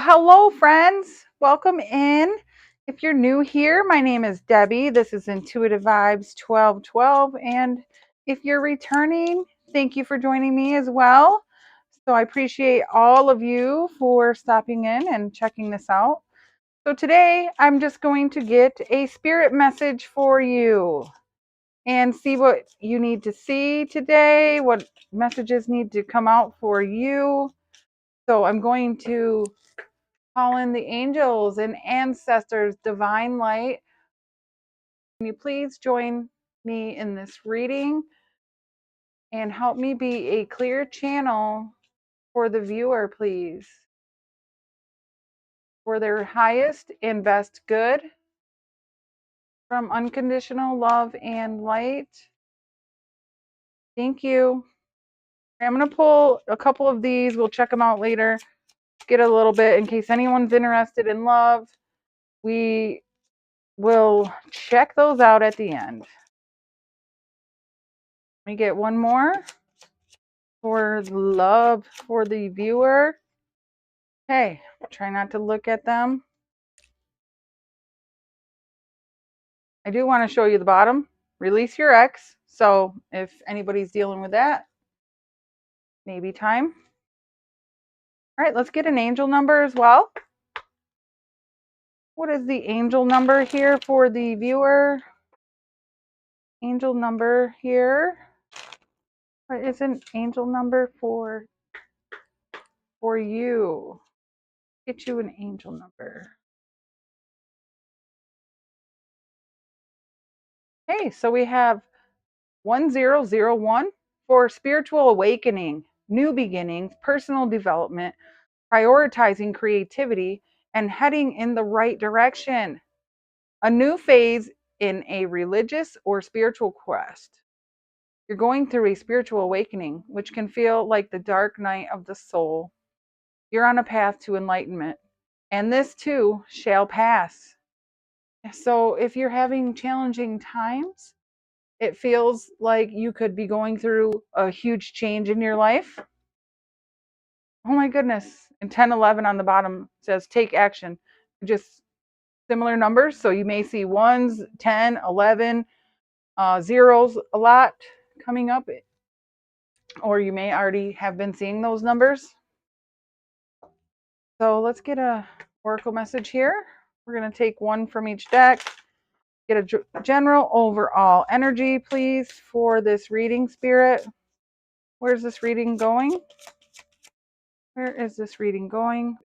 hello, friends. Welcome in. If you're new here, my name is Debbie. This is Intuitive Vibes 1212. And if you're returning, thank you for joining me as well. So I appreciate all of you for stopping in and checking this out. So today, I'm just going to get a spirit message for you and see what you need to see today, what messages need to come out for you. So I'm going to call in the angels and ancestors, divine light. Can you please join me in this reading and help me be a clear channel for the viewer, please, for their highest and best good, from unconditional love and light. Thank you. I'm going to pull a couple of these. We'll check them out later. Get a little bit in case anyone's interested in love. We will check those out at the end. Let me get one more for love for the viewer. Hey, try not to look at them. I do want to show you the bottom. Release your ex. So if anybody's dealing with that, maybe time. All right, let's get an angel number as well. What is the angel number here for the viewer? Angel number here. What is an angel number for you? Get you an angel number. Hey, so we have 1001 for spiritual awakening, new beginnings, personal development, prioritizing creativity, and heading in the right direction. A new phase in a religious or spiritual quest. You're going through a spiritual awakening, which can feel like the dark night of the soul. You're on a path to enlightenment, and this too shall pass. So if you're having challenging times, it feels like you could be going through a huge change in your life. Oh my goodness. And 1011 on the bottom says take action. Just similar numbers. So you may see ones, 10, 11, zeros a lot coming up, or you may already have been seeing those numbers. So let's get a oracle message here. We're going to take one from each deck. Get a general overall energy, please, for this reading, Spirit. Where's this reading going? Where is this reading going?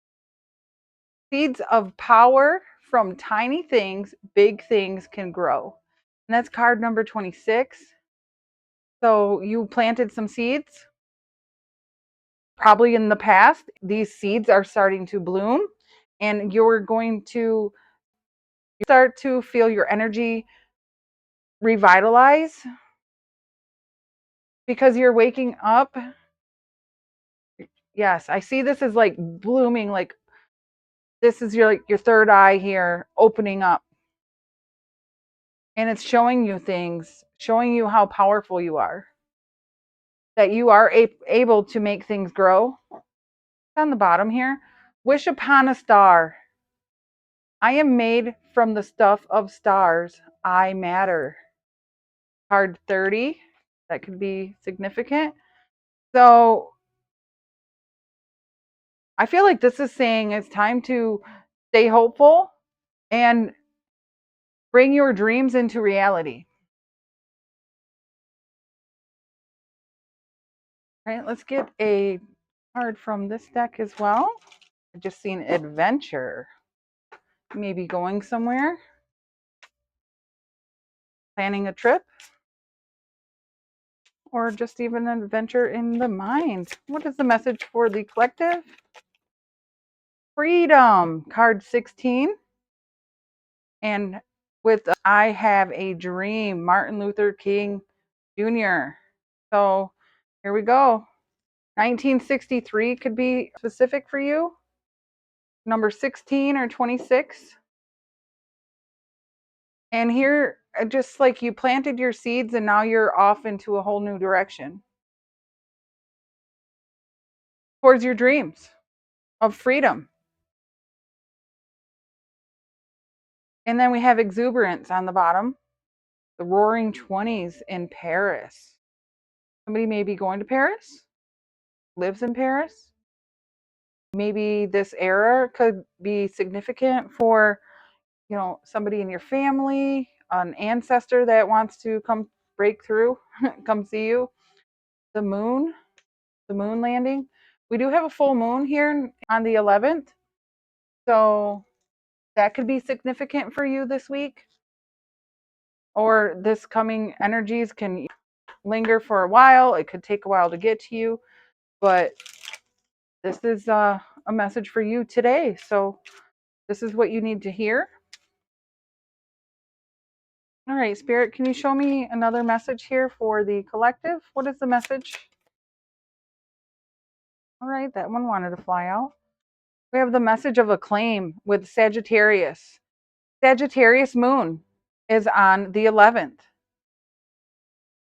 Seeds of power. From tiny things, big things can grow. And that's card number 26. So you planted some seeds, probably in the past. These seeds are starting to bloom, and you're going to start to feel your energy revitalize because you're waking up. Yes, I see this as like blooming, like this is your third eye here opening up. And it's showing you things, showing you how powerful you are, that you are able to make things grow. On the bottom here, wish upon a star. I am made from the stuff of stars. I matter. Card 30, that could be significant. So I feel like this is saying it's time to stay hopeful and bring your dreams into reality. All right, let's get a card from this deck as well. I just seen adventure. Maybe going somewhere, planning a trip, or just even an adventure in the mind. What is the message for the collective? Freedom, card 16. And with I have a dream, Martin Luther King Jr. So here we go. 1963 could be specific for you. Number 16 or 26. And here, just like you planted your seeds and now you're off into a whole new direction towards your dreams of freedom. And then we have exuberance on the bottom. The roaring 20s in Paris. Somebody may be going to Paris, lives in Paris. Maybe this era could be significant for, somebody in your family, an ancestor that wants to come break through, come see you. The moon landing. We do have a full moon here on the 11th. So that could be significant for you this week. Or this coming energies can linger for a while. It could take a while to get to you. But this is a message for you today. So this is what you need to hear. All right, Spirit, can you show me another message here for the collective? What is the message? All right, that one wanted to fly out. We have the message of acclaim with Sagittarius. Sagittarius moon is on the 11th.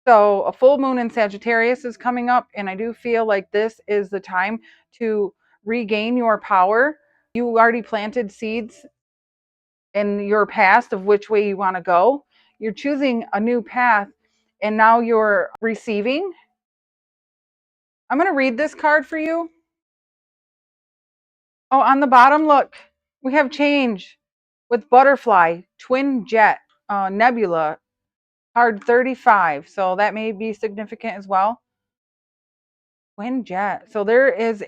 So a full moon in Sagittarius is coming up, and I do feel like this is the time to regain your power. You already planted seeds in your past of which way you want to go. You're choosing a new path, and now you're receiving. I'm going to read this card for you. Oh, on the bottom, look, we have change with butterfly, twin jet, nebula, card 35. So that may be significant as well. Twin jet. So this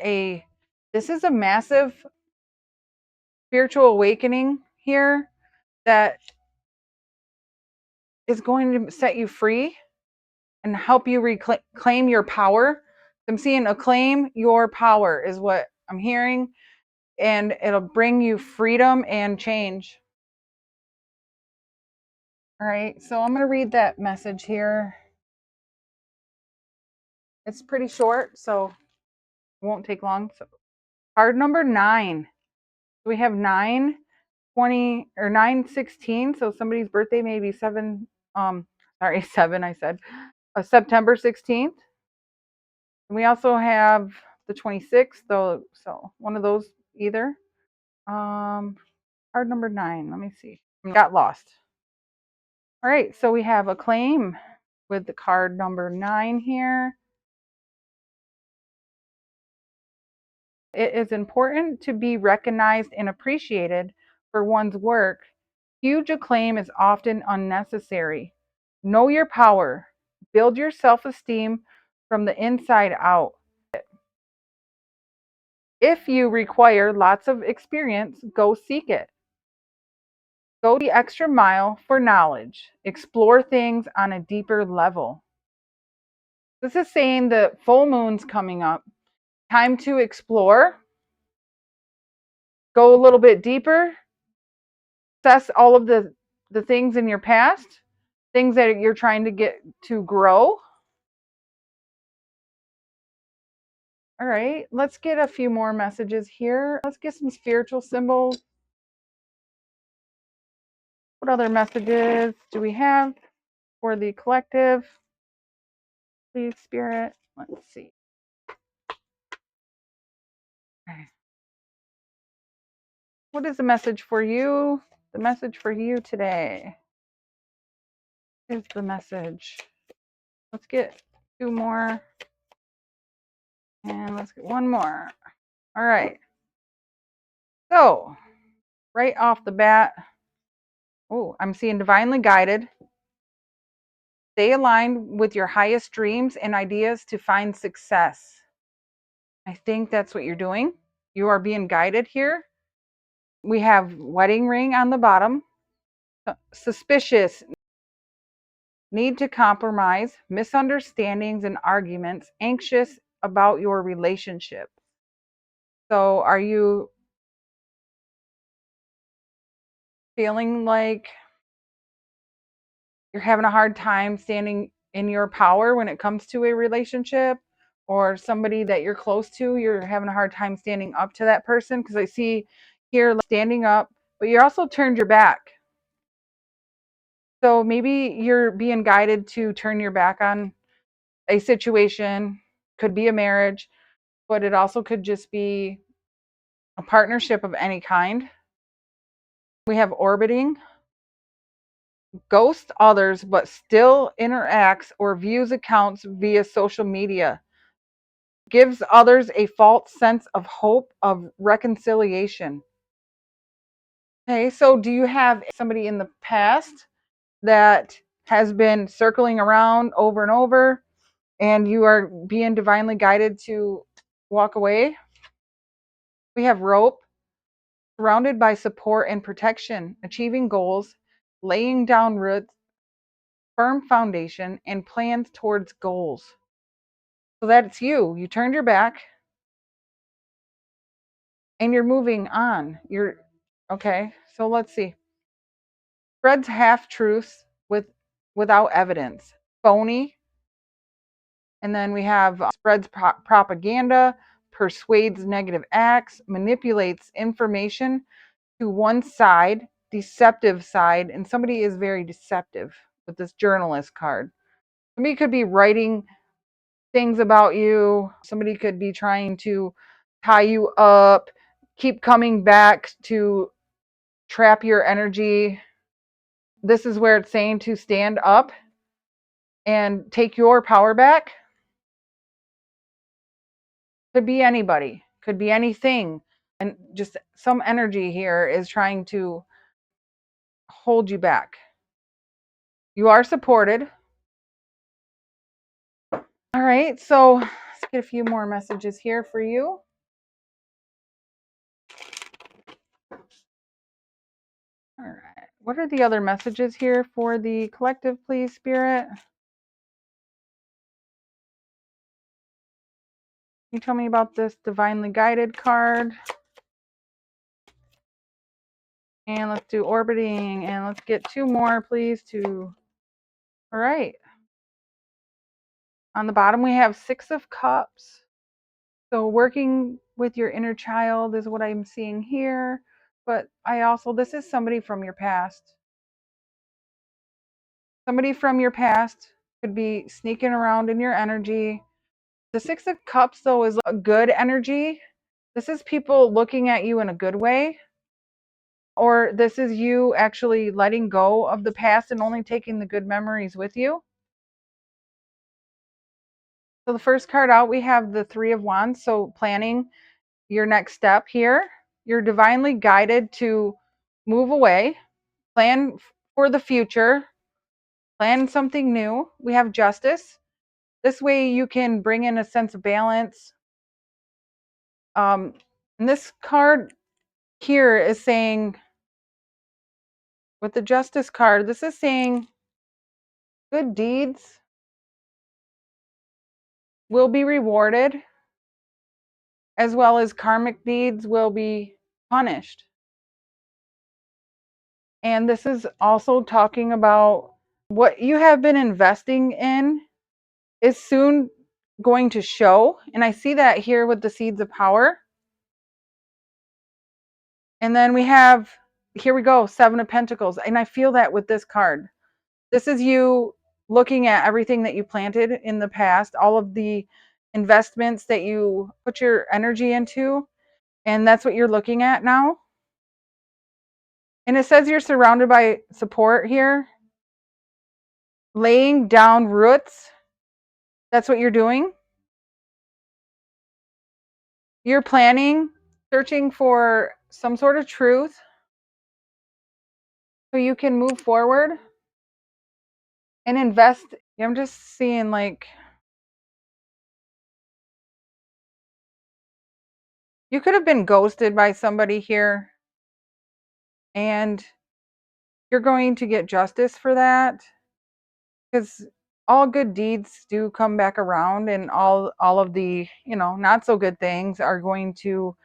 is a massive spiritual awakening here that is going to set you free and help you reclaim your power. I'm seeing acclaim your power is what I'm hearing, and it'll bring you freedom and change. All right, so I'm going to read that message here. It's pretty short, so it won't take long. So, card number 9. We have 9/20 or 9/16. So somebody's birthday may be 7. 7. I said September 16th. And we also have the 26th, though. So one of those either. Card number 9. Let me see. Got lost. All right, so we have acclaim with the card number 9 here. It is important to be recognized and appreciated for one's work. Huge acclaim is often unnecessary. Know your power. Build your self-esteem from the inside out. If you require lots of experience, go seek it. Go the extra mile for knowledge. Explore things on a deeper level. This is saying the full moon's coming up. Time to explore. Go a little bit deeper. Assess all of the things in your past, things that you're trying to get to grow. All right, let's get a few more messages here. Let's get some spiritual symbols. What other messages do we have for the collective? Please, Spirit. Let's see. Okay. What is the message for you? The message for you today is the message. Let's get 2 more. And let's get 1 more. All right. So, right off the bat, I'm seeing divinely guided. Stay aligned with your highest dreams and ideas to find success. I think that's what you're doing. You are being guided here. We have wedding ring on the bottom. Suspicious. Need to compromise. Misunderstandings and arguments. Anxious about your relationship. So are you feeling like you're having a hard time standing in your power when it comes to a relationship, or somebody that you're close to, you're having a hard time standing up to that person? Because I see here standing up, but you're also turned your back. So maybe you're being guided to turn your back on a situation. Could be a marriage, but it also could just be a partnership of any kind. We have orbiting ghosts others but still interacts or views accounts via social media, gives others a false sense of hope of reconciliation. Okay, so do you have somebody in the past that has been circling around over and over and you are being divinely guided to walk away? We have rope, surrounded by support and protection, achieving goals, laying down roots, firm foundation, and plans towards goals. So that's you. You turned your back and you're moving on. You're okay. So let's see. Spreads half truths without evidence. Phony. And then we have spreads propaganda, persuades negative acts, manipulates information to one side, deceptive side, and somebody is very deceptive with this journalist card. Somebody could be writing things about you. Somebody could be trying to tie you up, keep coming back to trap your energy. This is where it's saying to stand up and take your power back. Could be anybody, could be anything. And just some energy here is trying to hold you back. You are supported. All right, so let's get a few more messages here for you. All right, what are the other messages here for the collective, please, Spirit? Can you tell me about this divinely guided card? And let's do orbiting, and let's get two more, please, to... All right. On the bottom, we have Six of Cups. So working with your inner child is what I'm seeing here. But this is somebody from your past. Somebody from your past could be sneaking around in your energy. The Six of Cups, though, is a good energy. This is people looking at you in a good way. Or this is you actually letting go of the past and only taking the good memories with you. So the first card out, we have the Three of Wands. So planning your next step here. You're divinely guided to move away, plan for the future, plan something new. We have Justice. This way you can bring in a sense of balance. And this card here is saying, with the Justice card, this is saying good deeds will be rewarded, as well as karmic deeds will be punished. And this is also talking about what you have been investing in is soon going to show. And I see that here with the Seeds of Power. And then we have, here we go, Seven of Pentacles. And I feel that with this card. This is you looking at everything that you planted in the past, all of the investments that you put your energy into. And that's what you're looking at now. And it says you're surrounded by support here. Laying down roots. That's what you're doing. You're planning, searching for some sort of truth so you can move forward and invest. I'm just seeing like you could have been ghosted by somebody here and you're going to get justice for that, because all good deeds do come back around, and all of the, not so good things are going to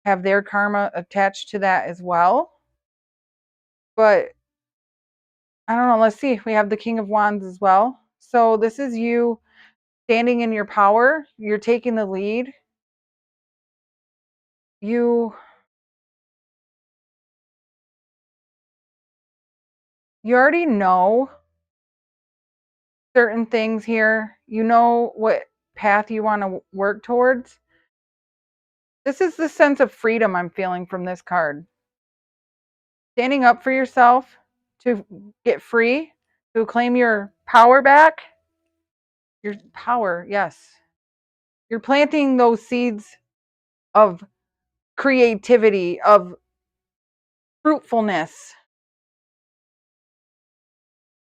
have their karma attached to that as well. But I don't know, let's see. We have the King of Wands as well. So this is you standing in your power. You're taking the lead. You already know certain things here. You know what path you want to work towards. This is the sense of freedom I'm feeling from this card. Standing up for yourself, to get free, to claim your power back. Your power, yes. You're planting those seeds of creativity, of fruitfulness,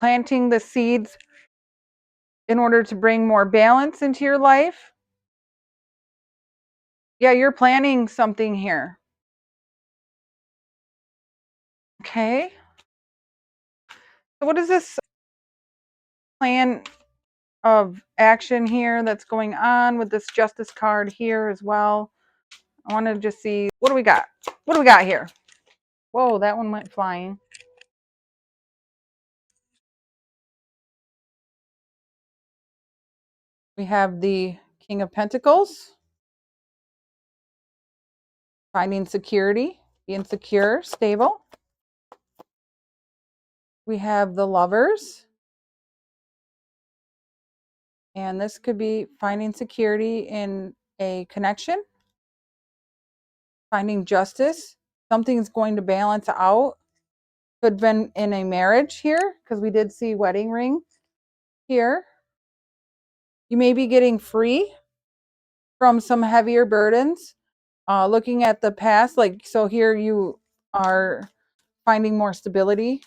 planting the seeds in order to bring more balance into your life. Yeah, you're planning something here. Okay. So what is this plan of action here that's going on with this justice card here as well? I want to just see, what do we got? What do we got here? Whoa, that one went flying. We have the King of Pentacles, finding security, being secure, stable. We have the Lovers, and this could be finding security in a connection, finding justice. Something's going to balance out. Could have been in a marriage here, because we did see wedding ring here. You may be getting free from some heavier burdens. Looking at the past, like, so here you are finding more stability.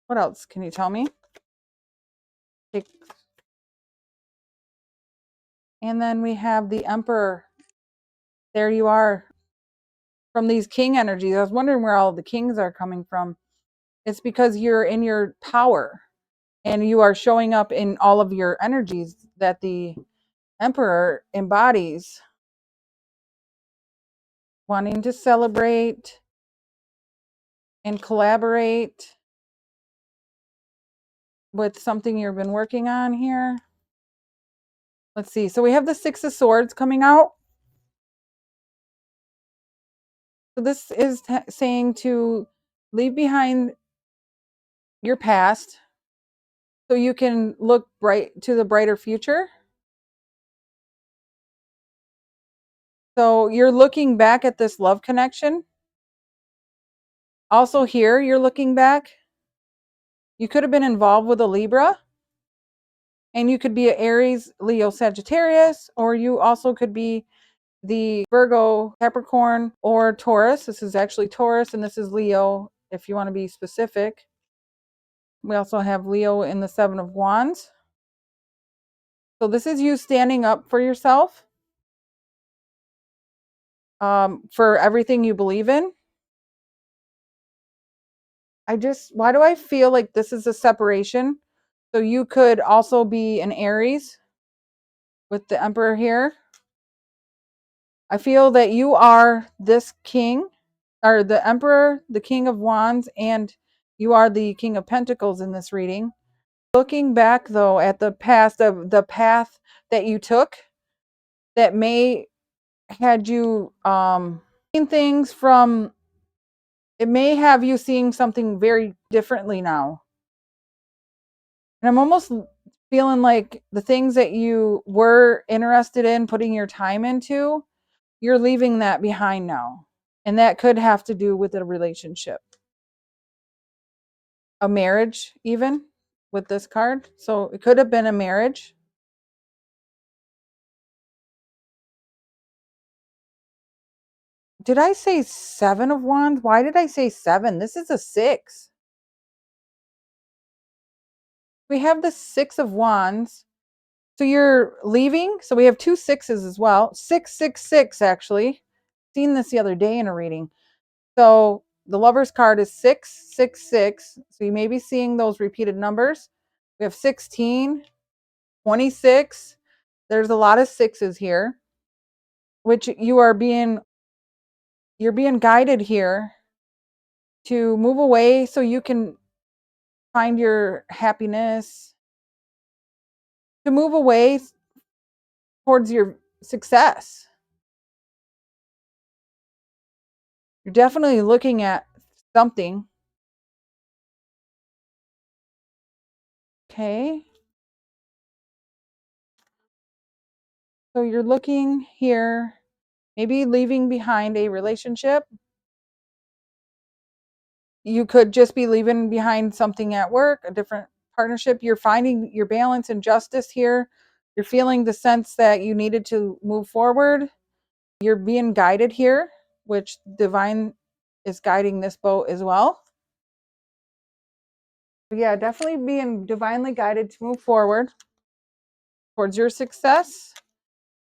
What else can you tell me? And then we have the Emperor. There you are. From these king energies, I was wondering where all the kings are coming from. It's because you're in your power and you are showing up in all of your energies that the Emperor embodies. Wanting to celebrate and collaborate with something you've been working on here. Let's see. So we have the Six of Swords coming out. So this is saying to leave behind your past so you can look bright to the brighter future. So you're looking back at this love connection. Also here, you're looking back. You could have been involved with a Libra, and you could be an Aries, Leo, Sagittarius, or you also could be the Virgo, Capricorn, or Taurus. This is actually Taurus, and this is Leo, if you want to be specific. We also have Leo in the Seven of Wands. So this is you standing up for yourself, for everything you believe in. Why do I feel like this is a separation? So you could also be an Aries with the Emperor here. I feel that you are this king, or the Emperor, the King of Wands, and you are the King of Pentacles in this reading. Looking back, though, at the past of the path that you took that may had you seeing things from, it may have you seeing something very differently now. And I'm almost feeling like the things that you were interested in putting your time into, you're leaving that behind now. And that could have to do with a relationship, a marriage, even with this card. So it could have been a marriage. Did I say Seven of Wands? Why did I say seven? This is a six. We have the Six of Wands. So you're leaving. So we have two sixes as well. 666, actually. Seen this the other day in a reading. So the Lover's card is 666. So you may be seeing those repeated numbers. We have 16, 26. There's a lot of sixes here, which you're being guided here to move away so you can find your happiness, to move away towards your success. You're definitely looking at something. Okay. So you're looking here, maybe leaving behind a relationship. you could just be leaving behind something at work, a different partnership. You're finding your balance and justice here. You're feeling the sense that you needed to move forward. You're being guided here, which divine is guiding this boat as well. Yeah, definitely being divinely guided to move forward towards your success.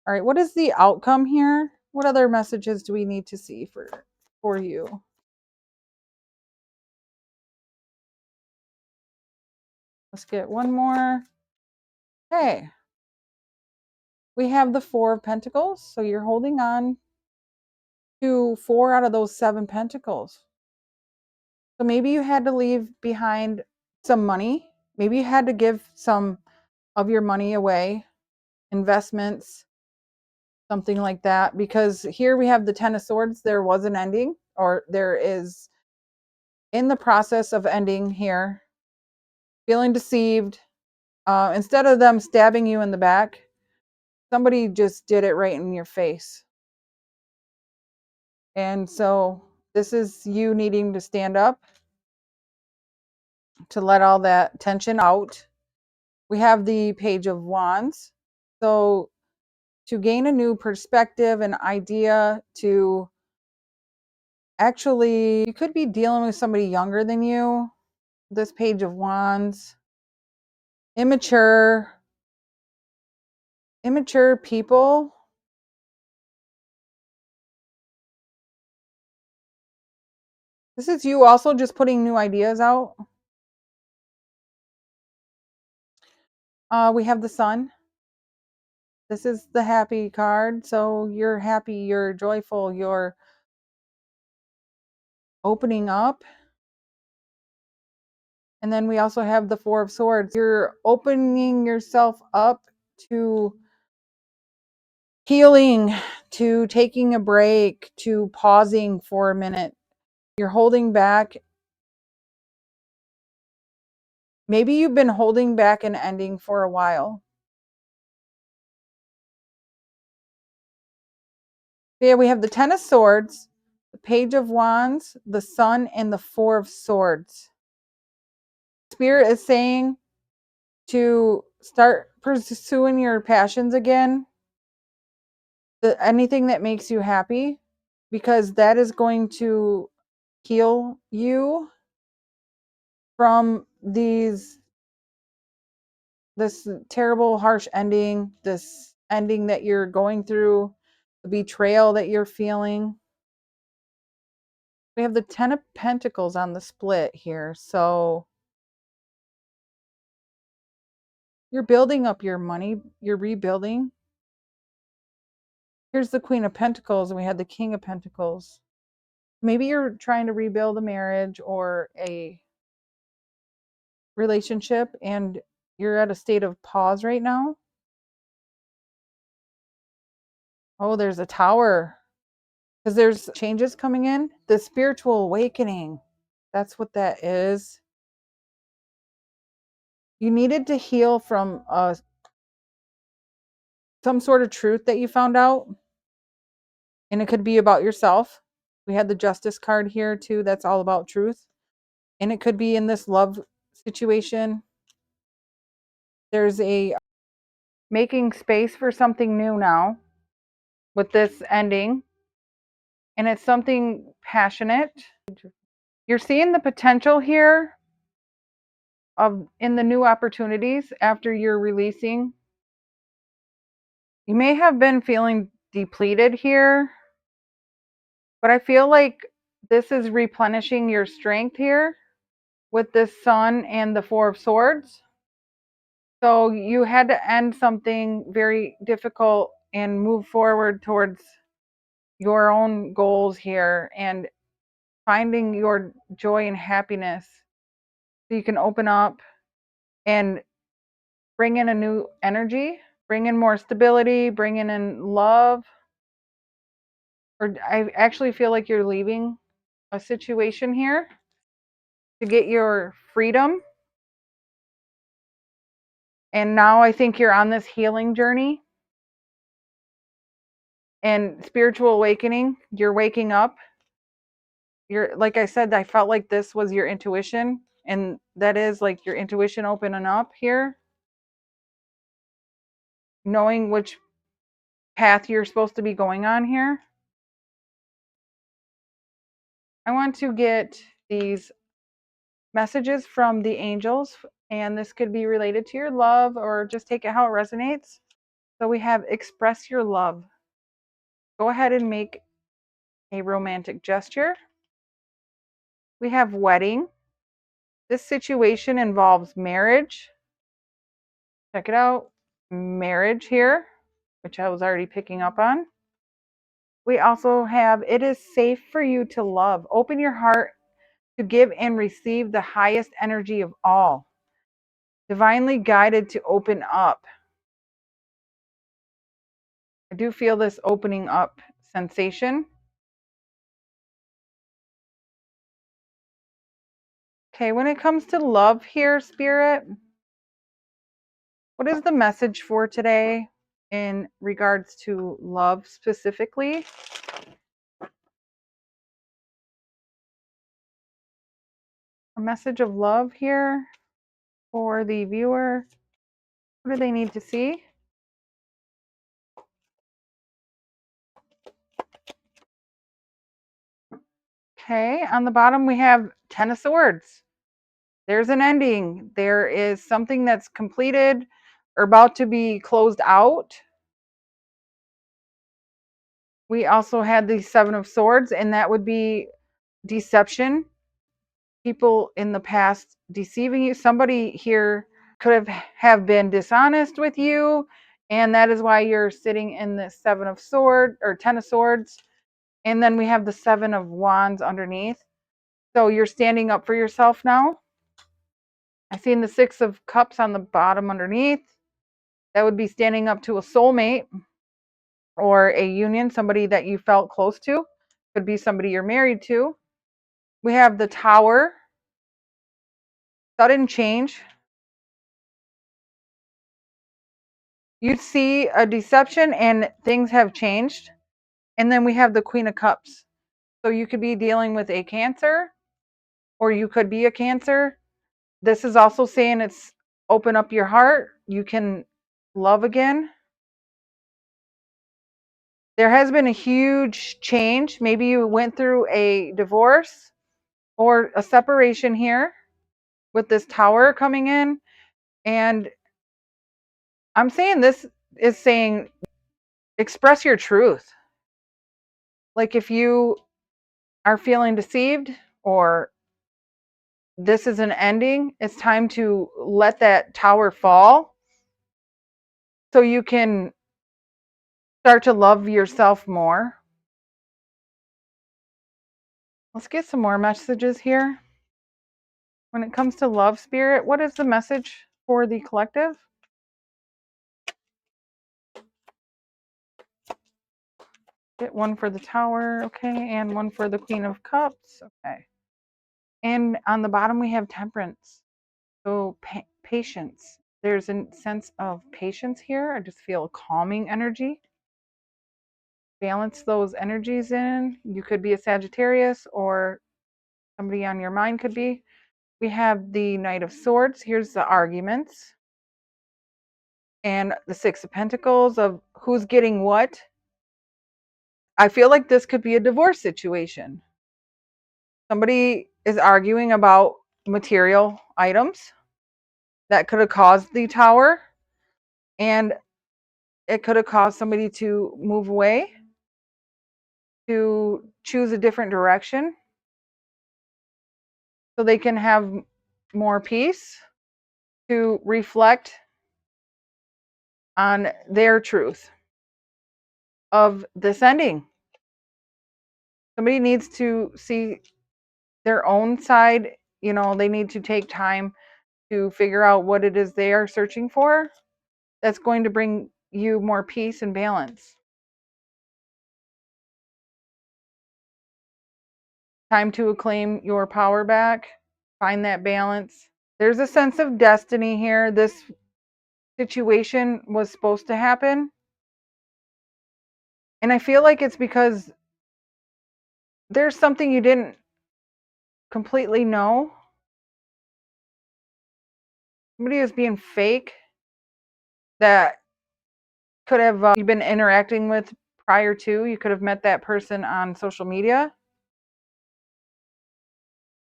All right, what is the outcome here? What other messages do we need to see for you? Let's get one more. Okay. We have the Four of Pentacles. So you're holding on to 4 out of those 7 pentacles. So maybe you had to leave behind some money. Maybe you had to give some of your money away, investments, something like that. Because here we have the Ten of Swords. There was an ending, or there is in the process of ending here. Feeling deceived. Instead of them stabbing you in the back, somebody just did it right in your face. And so this is you needing to stand up to let all that tension out. We have the Page of Wands. So to gain a new perspective, an idea, to actually, you could be dealing with somebody younger than you. This Page of Wands. Immature people. This is you also just putting new ideas out. We have the Sun. This is the happy card. So you're happy, you're joyful, you're opening up. And then we also have the Four of Swords. You're opening yourself up to healing, to taking a break, to pausing for a minute. You're holding back. Maybe you've been holding back an ending for a while. Yeah, we have the Ten of Swords, the Page of Wands, the Sun, and the Four of Swords. Spirit is saying to start pursuing your passions again, anything that makes you happy, because that is going to heal you from this terrible, harsh ending, this ending that you're going through, the betrayal that you're feeling. We have the Ten of Pentacles on the split here. So you're building up your money. You're rebuilding. Here's the Queen of Pentacles, and we had the King of Pentacles. Maybe you're trying to rebuild a marriage or a relationship, and you're at a state of pause right now. Oh, there's a Tower. Because there's changes coming in. The spiritual awakening. That's what that is. You needed to heal from some sort of truth that you found out. And it could be about yourself. We had the Justice card here too. That's all about truth. And it could be in this love situation. There's a making space for something new now with this ending. And it's something passionate. You're seeing the potential here of in the new opportunities after you're releasing. You may have been feeling depleted here, but I feel like this is replenishing your strength here with this Sun and the Four of Swords. So you had to end something very difficult and move forward towards your own goals here and finding your joy and happiness so you can open up and bring in a new energy, bring in more stability, bring in love. Or I actually feel like you're leaving a situation here to get your freedom. And now I think you're on this healing journey and spiritual awakening. You're waking up. like I said, I felt like this was your intuition, and that is like your intuition opening up here, knowing which path you're supposed to be going on here. I want to get these messages from the angels, and this could be related to your love or just take it how it resonates. So we have express your love. Go ahead and make a romantic gesture. We have wedding. This situation involves marriage. Check it out. Marriage here, which I was already picking up on. We also have it is safe for you to love. Open your heart to give and receive the highest energy of all. Divinely guided to open up. I do feel this opening up sensation. Okay, when it comes to love here, Spirit, what is the message for today in regards to love specifically? A message of love here for the viewer. What do they need to see? Okay, on the bottom we have Ten of Swords. There's an ending. There is something that's completed or about to be closed out. We also had the Seven of Swords, and that would be deception. People in the past deceiving you. Somebody here could have been dishonest with you, and that is why you're sitting in the Seven of Swords or Ten of Swords. And then we have the Seven of Wands underneath. So you're standing up for yourself now. I seen the Six of Cups on the bottom underneath. That would be standing up to a soulmate or a union, somebody that you felt close to. Could be somebody you're married to. We have the Tower, sudden change. You see a deception and things have changed. And then we have the Queen of Cups. So you could be dealing with a Cancer, or you could be a Cancer. This is also saying it's open up your heart. You can love again. There has been a huge change. Maybe you went through a divorce or a separation here with this Tower coming in. And I'm saying this is saying express your truth. Like if you are feeling deceived or this is an ending, it's time to let that Tower fall so you can start to love yourself more. Let's get some more messages here. When it comes to love, Spirit, what is the message for the collective? Get one for the Tower, okay, and one for the Queen of Cups, okay. And on the bottom we have Temperance. So patience. There's a sense of patience here. I just feel a calming energy. Balance those energies in. You could be a Sagittarius or somebody on your mind could be. We have the Knight of Swords. Here's the arguments. And the Six of Pentacles of who's getting what. I feel like this could be a divorce situation. Somebody is arguing about material items that could have caused the Tower, and it could have caused somebody to move away, to choose a different direction so they can have more peace, to reflect on their truth of this ending. Somebody needs to see their own side. You know, they need to take time to figure out what it is they are searching for that's going to bring you more peace and balance. Time to claim your power back, find that balance. There's a sense of destiny here. This situation was supposed to happen. And I feel like it's because there's something you didn't completely no. Somebody is being fake that could have you've been interacting with prior to. You could have met that person on social media.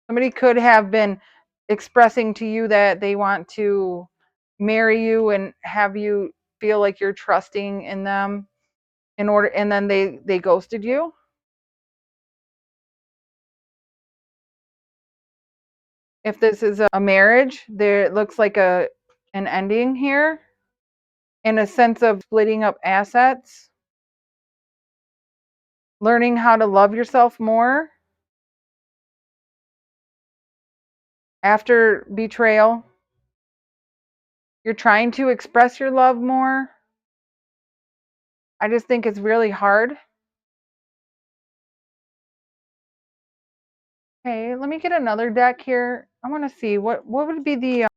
Somebody could have been expressing to you that they want to marry you and have you feel like you're trusting in them in order, and then they ghosted you. If this is a marriage, there it looks like an ending here in a sense of splitting up assets, learning how to love yourself more after betrayal. You're trying to express your love more. I just think it's really hard. Okay, let me get another deck here. I want to see what would be the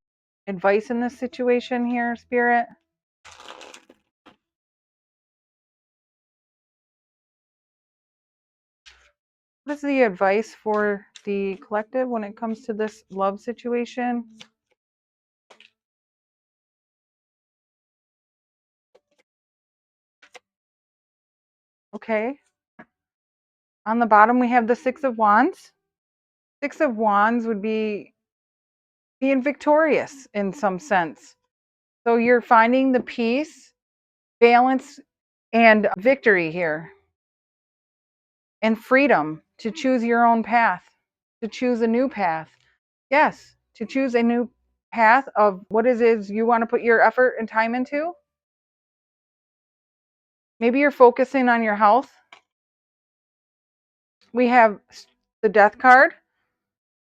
advice in this situation here, Spirit. What is the advice for the collective when it comes to this love situation? Okay. On the bottom, we have the Six of Wands. Six of Wands would be being victorious in some sense. So you're finding the peace, balance, and victory here, and freedom to choose your own path, to choose a new path. Yes, to choose a new path of what it is you want to put your effort and time into. Maybe you're focusing on your health. We have the Death card.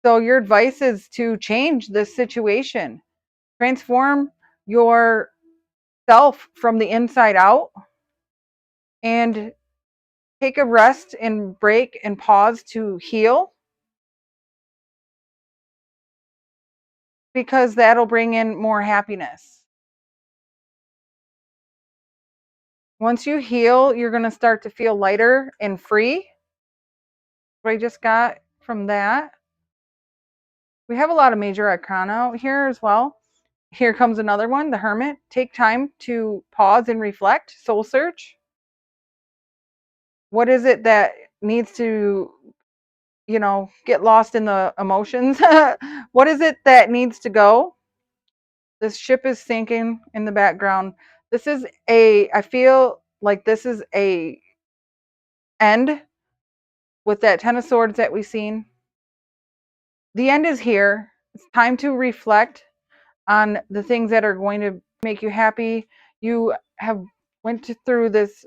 So your advice is to change this situation, transform yourself from the inside out, and take a rest and break and pause to heal, because that'll bring in more happiness. Once you heal, you're going to start to feel lighter and free. What I just got from that. We have a lot of major arcana out here as well. Here comes another one, the Hermit. Take time to pause and reflect, soul search. What is it that needs to, get lost in the emotions? What is it that needs to go? This ship is sinking in the background. I feel like this is a end with that Ten of Swords that we've seen. The end is here. It's time to reflect on the things that are going to make you happy. You have through this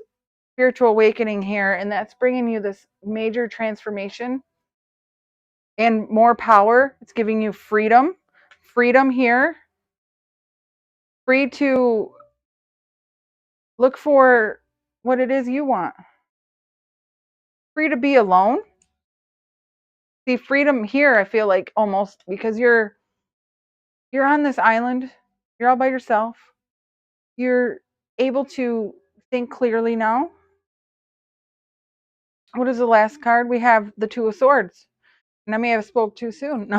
spiritual awakening here, and that's bringing you this major transformation and more power. It's giving you freedom here, free to look for what it is you want, free to be alone. See, freedom here, I feel like almost because you're on this island, you're all by yourself, you're able to think clearly now. What is the last card? We have the Two of Swords. And I may have spoke too soon.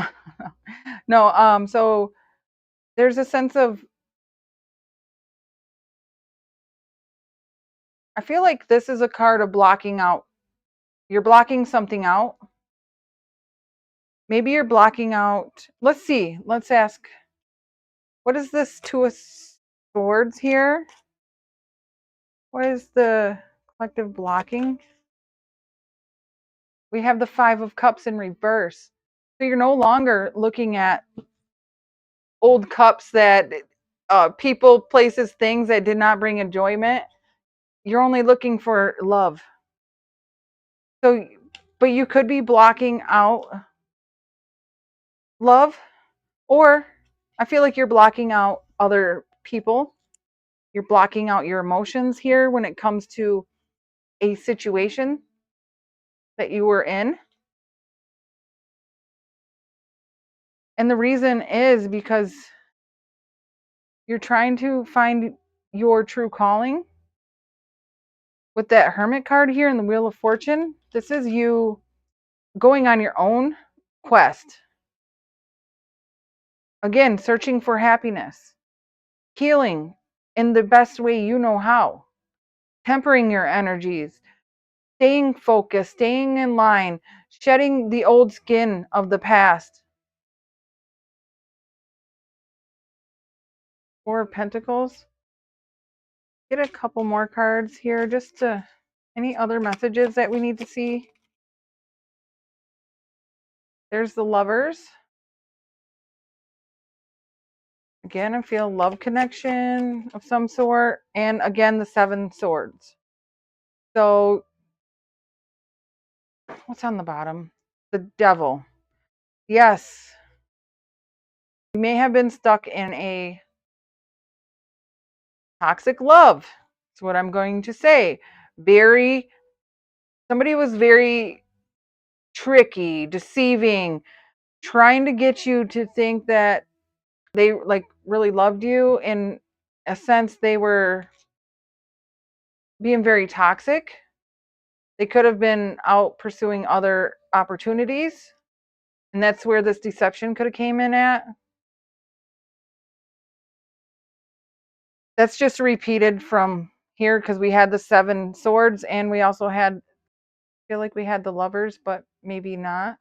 No. So there's a sense of, I feel like this is a card of blocking out. You're blocking something out. Maybe you're blocking out. Let's see. Let's ask. What is this Two of Swords here? What is the collective blocking? We have the Five of Cups in reverse. So you're no longer looking at old cups that people, places, things that did not bring enjoyment. You're only looking for love. So, but you could be blocking out love, or I feel like you're blocking out other people. You're blocking out your emotions here when it comes to a situation that you were in. And the reason is because you're trying to find your true calling. With that Hermit card here and the Wheel of Fortune, this is you going on your own quest. Again, searching for happiness, healing in the best way you know how, tempering your energies, staying focused, staying in line, shedding the old skin of the past. Four of Pentacles. Get a couple more cards here just to any other messages that we need to see. There's the Lovers. Again, I feel love connection of some sort. And again, the Seven Swords. So what's on the bottom? The Devil. Yes. You may have been stuck in a toxic love. That's what I'm going to say. Somebody was very tricky, deceiving, trying to get you to think that they like really loved you. In a sense, they were being very toxic. They could have been out pursuing other opportunities. And that's where this deception could have came in at. That's just repeated from here because we had the Seven Swords and we also had, I feel like we had the Lovers, but maybe not.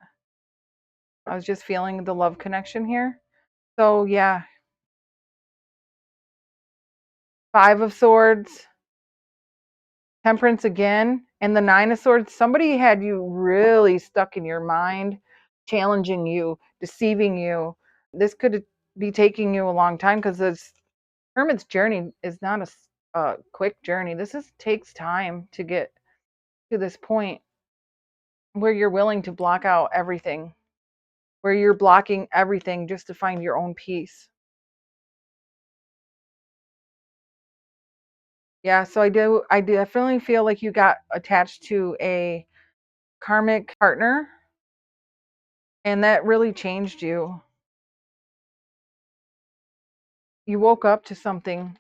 I was just feeling the love connection here. So yeah, Five of Swords, Temperance again, and the Nine of Swords. Somebody had you really stuck in your mind, challenging you, deceiving you. This could be taking you a long time because this Hermit's journey is not a quick journey. Takes time to get to this point where you're willing to block out everything, where you're blocking everything just to find your own peace. Yeah, so I definitely feel like you got attached to a karmic partner and that really changed you. You woke up to something.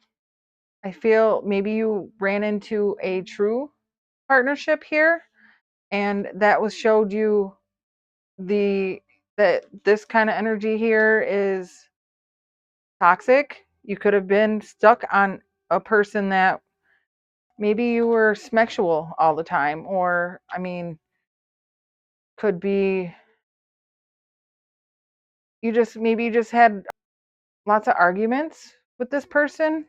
I feel maybe you ran into a true partnership here and that was showed you that this kind of energy here is toxic. You could have been stuck on a person that maybe you were sexual all the time, or I mean, could be you just had lots of arguments with this person.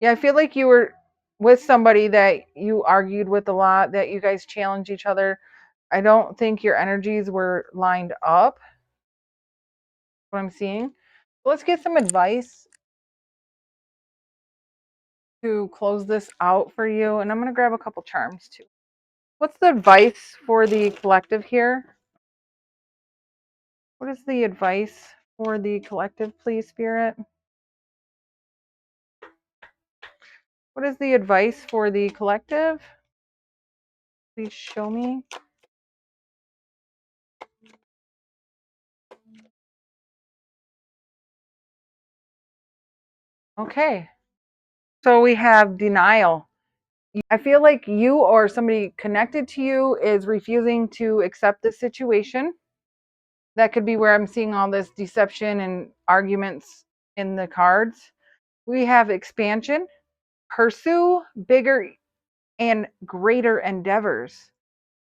Yeah, I feel like you were with somebody that you argued with a lot, that you guys challenged each other. I don't think your energies were lined up, what I'm seeing. Let's get some advice to close this out for you. And I'm going to grab a couple charms too. What's the advice for the collective here? What is the advice for the collective, please, Spirit? What is the advice for the collective? Please show me. Okay. So we have denial. I feel like you or somebody connected to you is refusing to accept the situation. That could be where I'm seeing all this deception and arguments in the cards. We have expansion. Pursue bigger and greater endeavors.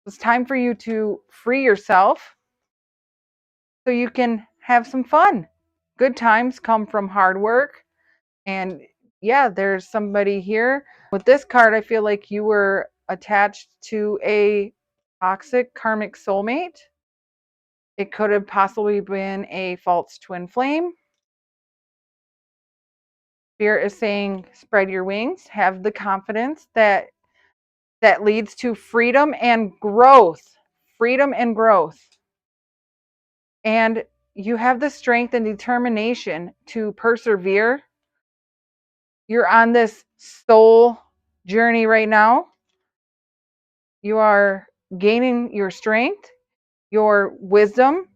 It's time for you to free yourself so you can have some fun. Good times come from hard work. And yeah, there's somebody here. With this card, I feel like you were attached to a toxic karmic soulmate. It could have possibly been a false twin flame. Spirit is saying, spread your wings, have the confidence that leads to freedom and growth. Freedom and growth. And you have the strength and determination to persevere. You're on this soul journey right now. You are gaining your strength, your wisdom.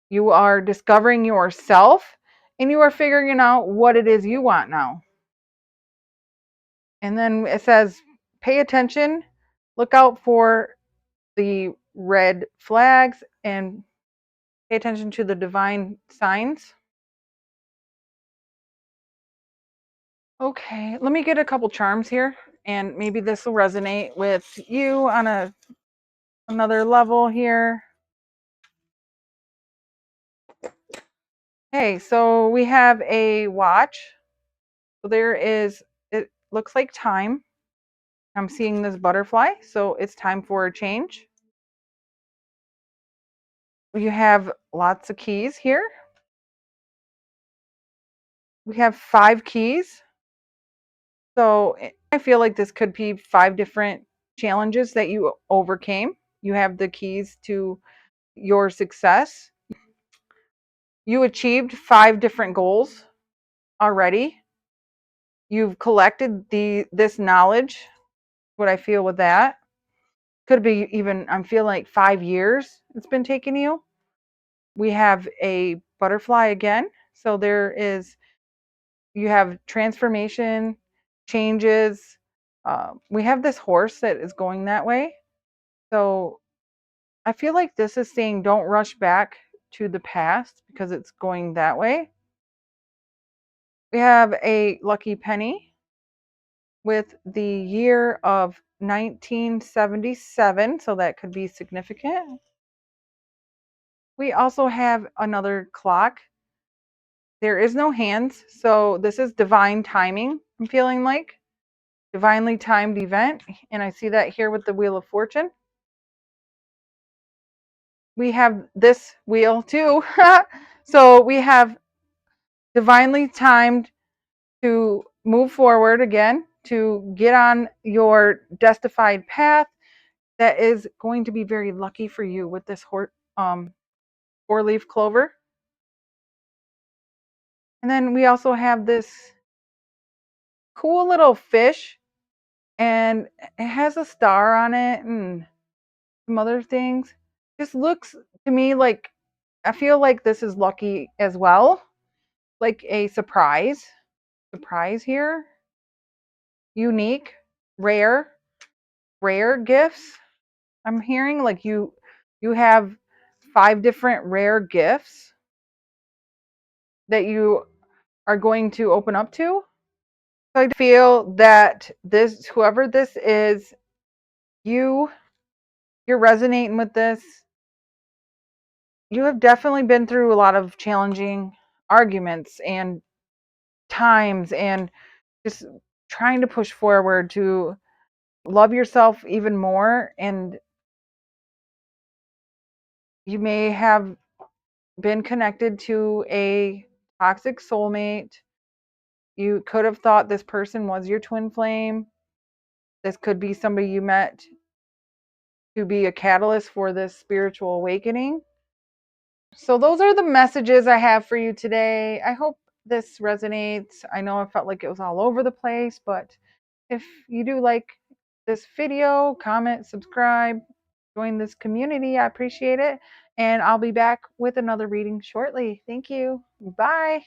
You are discovering yourself, and you are figuring out what it is you want now. And then it says, pay attention, look out for the red flags and pay attention to the divine signs. Okay, let me get a couple charms here, and maybe this will resonate with you on another level here. Okay, so we have a watch. So it looks like time. I'm seeing this butterfly, so it's time for a change. You have lots of keys here. We have 5 keys. So I feel like this could be 5 different challenges that you overcame. You have the keys to your success. You achieved 5 different goals already. You've collected this knowledge. What I feel with that could be even, I'm feeling like 5 years it's been taking you. We have a butterfly again. So you have transformation, changes. We have this horse that is going that way. So I feel like this is saying don't rush back to the past because it's going that way. We have a lucky penny with the year of 1977, so that could be significant. We also have another clock. There is no hands, so this is divine timing, I'm feeling like. Divinely timed event, and I see that here with the Wheel of Fortune. We have this wheel too. So we have divinely timed to move forward again, to get on your destified path that is going to be very lucky for you with this 4-leaf clover. And then we also have this cool little fish, and it has a star on it and some other things. This looks to me like, I feel like this is lucky as well, like a surprise here. Unique, rare gifts. I'm hearing like you have 5 different rare gifts that you are going to open up to. So I feel that whoever this is, you're resonating with this. You have definitely been through a lot of challenging arguments and times, and just trying to push forward to love yourself even more. And you may have been connected to a toxic soulmate. You could have thought this person was your twin flame. This could be somebody you met to be a catalyst for this spiritual awakening. So those are the messages I have for you today. I hope this resonates. I know I felt like it was all over the place, but if you do like this video, comment, subscribe, join this community. I appreciate it. And I'll be back with another reading shortly. Thank you. Bye.